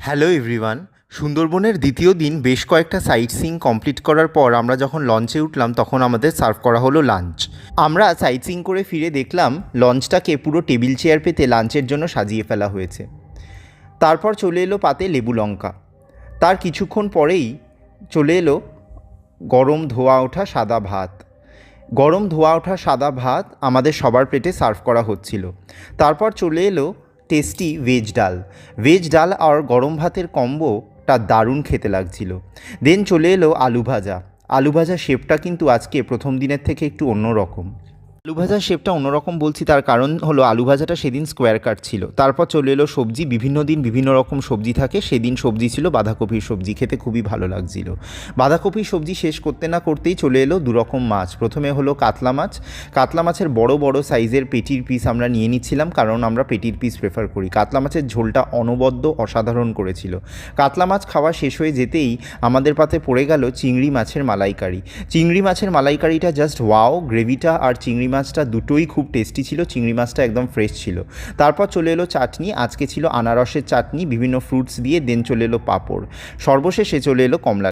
Hello everyone. সুন্দরবনের দ্বিতীয় দিন বেশ কয়েকটা সাইট সিইং কমপ্লিট করার পর আমরা যখন লঞ্চে উঠলাম তখন আমাদের সার্ভ করা হলো লাঞ্চ। আমরা সাইট সিইং করে ফিরে দেখলাম লঞ্চটাকে পুরো টেবিল চেয়ার পেতে লাঞ্চের জন্য সাজিয়ে ফেলা হয়েছে। তারপর চলে এলো পাতে লেবু লঙ্কা। তার কিছুক্ষণ পরেই চলে এলো গরম ধোয়া ওঠা সাদা ভাত। গরম ধোয়া ওঠা সাদা ভাত আমাদের সবার প্লেটে সার্ভ করা হচ্ছিল। তারপর চলে এলো টেস্টি ভেজ ডাল। ভেজ ডাল আর গরম ভাতের কম্বোটা দারুণ খেতে লাগছিল। দেন চলে এলো আলু ভাজা। আলু ভাজা শেপটা কিন্তু আজকে প্রথম দিনের থেকে একটু অন্যরকম। আলু ভাজার শেপটা অন্যরকম বলছি তার কারণ হলো আলু ভাজাটা সেদিন স্কোয়ার কাট ছিল। তারপর চলে এলো সবজি। বিভিন্ন দিন বিভিন্ন রকম সবজি থাকে, সেদিন সবজি ছিল বাঁধাকপির সবজি, খেতে খুবই ভালো লাগছিল। বাঁধাকপির সবজি শেষ করতে না করতেই চলে এলো দুরকম মাছ। প্রথমে হলো কাতলা মাছ। কাতলা মাছের বড় বড় সাইজের পেটির পিস আমরা নিয়ে নিচ্ছিলাম, কারণ আমরা পেটির পিস প্রেফার করি। কাতলা মাছের ঝোলটা অনবদ্য অসাধারণ করেছিল। কাতলা মাছ খাওয়া শেষ হয়ে যেতেই আমাদের পাতে পড়ে গেল চিংড়ি মাছের মালাইকারি। চিংড়ি মাছের মালাইকারিটা জাস্ট ওয়াও। গ্রেভিটা আর চিংড়ি মাছটা দুটোই খুব টেস্টি ছিল। চিংড়ি মাছটা একদম ফ্রেশ ছিল। তারপর চলে এলো চাটনি। আজকে ছিল আনারসের চাটনি বিভিন্ন ফ্রুটস দিয়ে। দেন চলে এলো পাঁপড়। সর্বশেষে চলে এলো কমলা।